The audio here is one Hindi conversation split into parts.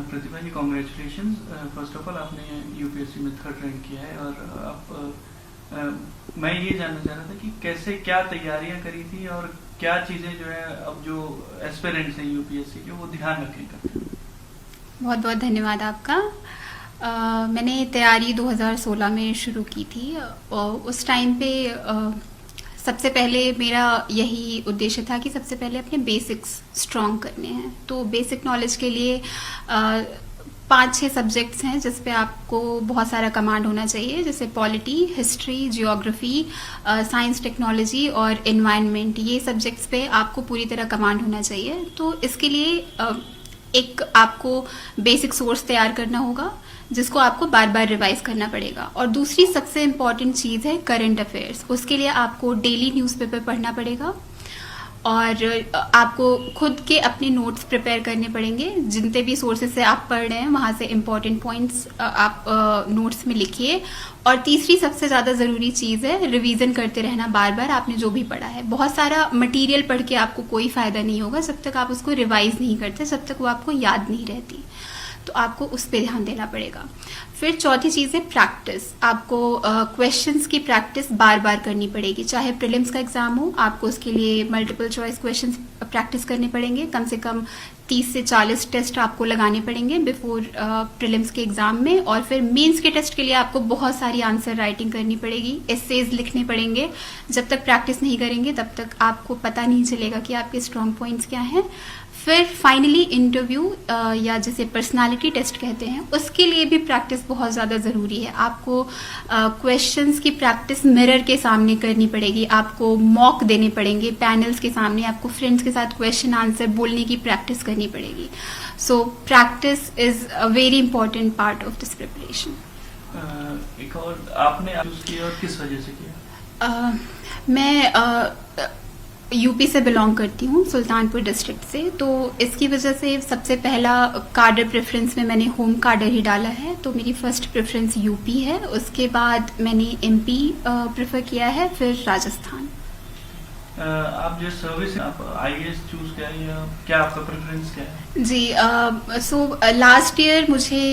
Pratibha ji, congratulation. First of all आपने यूपीएससी में 3rd रैंक किया है, और मैं ये जानना चाह रहा था कि कैसे क्या तैयारियां करी थी और क्या चीज़ें जो है अब जो एस्पिरेंट्स हैं यूपीएससी के वो ध्यान रखें करते हैं। बहुत बहुत धन्यवाद आपका। मैंने तैयारी 2016 में शुरू की थी, और उस टाइम पे सबसे पहले मेरा यही उद्देश्य था कि सबसे पहले अपने बेसिक्स स्ट्रॉन्ग करने हैं। तो बेसिक नॉलेज के लिए 5-6 सब्जेक्ट्स हैं जिस पे आपको बहुत सारा कमांड होना चाहिए, जैसे polity, history, geography, science, technology और एनवायरनमेंट। ये सब्जेक्ट्स पे आपको पूरी तरह कमांड होना चाहिए। तो इसके लिए एक आपको बेसिक सोर्स तैयार करना होगा जिसको आपको बार बार रिवाइज करना पड़ेगा। और दूसरी सबसे इम्पॉर्टेंट चीज़ है करंट अफेयर्स। उसके लिए आपको डेली न्यूज़पेपर पढ़ना पड़ेगा और आपको खुद के अपने नोट्स प्रिपेयर करने पड़ेंगे। जितने भी सोर्सेज से आप पढ़ रहे हैं वहाँ से इम्पॉर्टेंट पॉइंट्स आप नोट्स में लिखिए। और तीसरी सबसे ज़्यादा ज़रूरी चीज़ है रिवीजन करते रहना बार बार आपने जो भी पढ़ा है। बहुत सारा मटेरियल पढ़ के आपको कोई फ़ायदा नहीं होगा जब तक आप उसको रिवाइज नहीं करते, जब तक वो आपको याद नहीं रहती। तो आपको उस पर ध्यान देना पड़ेगा। फिर चौथी चीज़ है प्रैक्टिस। आपको क्वेश्चंस की प्रैक्टिस बार बार करनी पड़ेगी। चाहे प्रीलिम्स का एग्जाम हो, आपको उसके लिए मल्टीपल चॉइस क्वेश्चंस प्रैक्टिस करने पड़ेंगे। कम से कम 30 से 40 टेस्ट आपको लगाने पड़ेंगे बिफोर प्रीलिम्स के एग्जाम में। और फिर मेंस के टेस्ट के लिए आपको बहुत सारी आंसर राइटिंग करनी पड़ेगी, एसेज लिखने पड़ेंगे। जब तक प्रैक्टिस नहीं करेंगे तब तक आपको पता नहीं चलेगा कि आपके स्ट्रॉन्ग पॉइंट्स क्या हैं। फिर फाइनली इंटरव्यू या जिसे पर्सनालिटी टेस्ट कहते हैं, उसके लिए भी प्रैक्टिस बहुत ज़्यादा ज़रूरी है। आपको क्वेश्चंस की प्रैक्टिस मिरर के सामने करनी पड़ेगी, आपको मॉक देने पड़ेंगे पैनल्स के सामने, आपको फ्रेंड्स के साथ क्वेश्चन आंसर बोलने की प्रैक्टिस करनी पड़ेगी। So practice is a very important part of this preparation. एक और आपने चूज किया और किस वजह से किया? मैं यूपी से बिलोंग करती हूँ, सुल्तानपुर डिस्ट्रिक्ट से। तो इसकी वजह से सबसे पहला कार्डर प्रेफरेंस में मैंने होम कार्डर ही डाला है। तो मेरी फर्स्ट प्रेफरेंस यूपी है, उसके बाद मैंने एमपी प्रेफर किया है, फिर राजस्थान। आप जो सर्विस आप आईएएस चूज किया या क्या आपका प्रेफरेंस क्या है? जी, सो लास्ट ईयर मुझे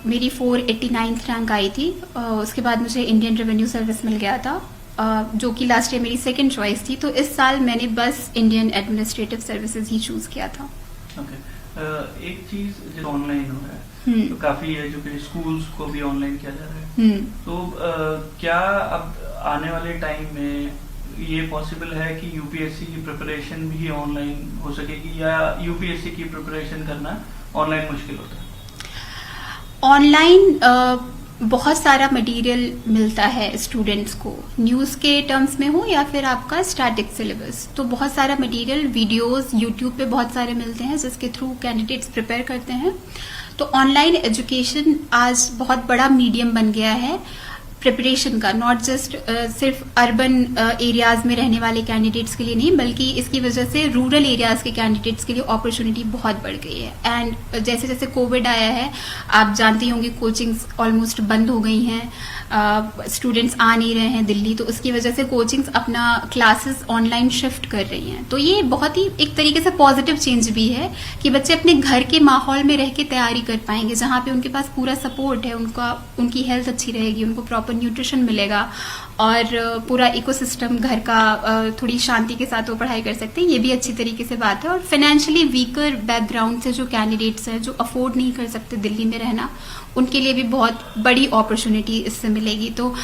मेरी 489th रैंक आई थी। उसके बाद मुझे इंडियन रेवेन्यू सर्विस मिल गया था, जो कि लास्ट ईयर मेरी सेकंड चॉइस थी। तो इस साल मैंने बस इंडियन एडमिनिस्ट्रेटिव सर्विसेज ही चूज किया था। ओके। एक चीज जो ऑनलाइन हो रहा है, तो काफी है जो कि स्कूल्स को भी ऑनलाइन किया जा रहा है। तो क्या अब आने वाले टाइम में ये पॉसिबल है कि यूपीएससी की प्रिपरेशन भी ऑनलाइन हो सकेगी, या यूपीएससी की प्रिपरेशन करना ऑनलाइन मुश्किल होता है? ऑनलाइन बहुत सारा मटेरियल मिलता है स्टूडेंट्स को, न्यूज़ के टर्म्स में हो या फिर आपका स्टैटिक सिलेबस। तो बहुत सारा मटेरियल, वीडियोस यूट्यूब पे बहुत सारे मिलते हैं जिसके थ्रू कैंडिडेट्स प्रिपेयर करते हैं। तो ऑनलाइन एजुकेशन आज बहुत बड़ा मीडियम बन गया है प्रिपरेशन का, नॉट जस्ट सिर्फ अर्बन एरियाज में रहने वाले कैंडिडेट्स के लिए नहीं, बल्कि इसकी वजह से रूरल एरियाज के कैंडिडेट्स के लिए अपॉर्चुनिटी बहुत बढ़ गई है। एंड जैसे जैसे कोविड आया है, आप जानते होंगे कोचिंग्स ऑलमोस्ट बंद हो गई हैं, स्टूडेंट्स आ नहीं रहे हैं दिल्ली, तो उसकी वजह से कोचिंग्स अपना क्लासेस ऑनलाइन शिफ्ट कर रही हैं। तो ये बहुत ही एक तरीके से पॉजिटिव चेंज भी है कि बच्चे अपने घर के माहौल में रह के तैयारी कर पाएंगे, जहाँ पे उनके पास पूरा सपोर्ट है, उनकी हेल्थ अच्छी रहेगी, उनको प्रॉपर न्यूट्रिशन मिलेगा और पूरा इकोसिस्टम घर का थोड़ी शांति के साथ वो पढ़ाई कर सकते हैं। ये भी अच्छी तरीके से बात है। और फाइनेंशियली वीकर बैकग्राउंड से जो कैंडिडेट्स हैं, जो अफोर्ड नहीं कर सकते दिल्ली में रहना, उनके लिए भी बहुत बड़ी अपॉर्चुनिटी इससे मिलेगी। तो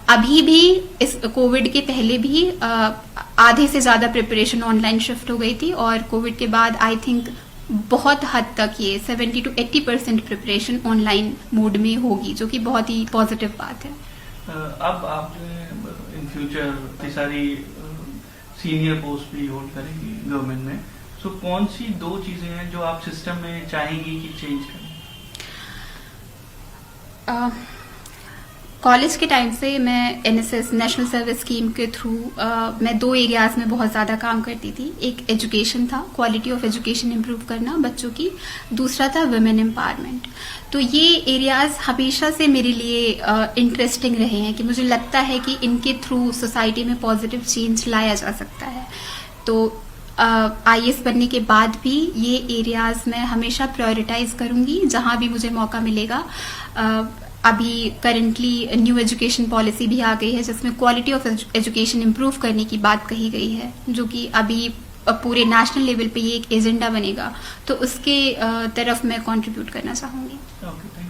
अभी भी इस कोविड के पहले भी आधे से ज़्यादा प्रिपरेशन ऑनलाइन शिफ्ट हो गई थी, और कोविड के बाद आई थिंक बहुत हद तक ये 70 to 80% प्रिपरेशन ऑनलाइन मोड में होगी, जो कि बहुत ही पॉजिटिव बात है। अब आप जो है इन फ्यूचर इतनी सारी सीनियर पोस्ट भी होल्ड करेंगी गवर्नमेंट में, सो कौन सी 2 चीजें हैं जो आप सिस्टम में चाहेंगी कि चेंज करें? कॉलेज के टाइम से मैं एनएसएस नेशनल सर्विस स्कीम के थ्रू मैं 2 एरियाज में बहुत ज़्यादा काम करती थी। एक एजुकेशन था, क्वालिटी ऑफ एजुकेशन इम्प्रूव करना बच्चों की, दूसरा था वुमेन एम्पावरमेंट। तो ये एरियाज हमेशा से मेरे लिए इंटरेस्टिंग रहे हैं कि मुझे लगता है कि इनके थ्रू सोसाइटी में पॉजिटिव चेंज लाया जा सकता है। तो आईएएस बनने के बाद भी ये एरियाज मैं हमेशा प्रायोरिटाइज करूंगी जहां भी मुझे मौका मिलेगा। अभी करंटली न्यू एजुकेशन पॉलिसी भी आ गई है जिसमें क्वालिटी ऑफ एजुकेशन इम्प्रूव करने की बात कही गई है, जो कि अभी पूरे नेशनल लेवल पे ये एक एजेंडा बनेगा, तो उसके तरफ मैं कंट्रीब्यूट करना चाहूंगी। ओके।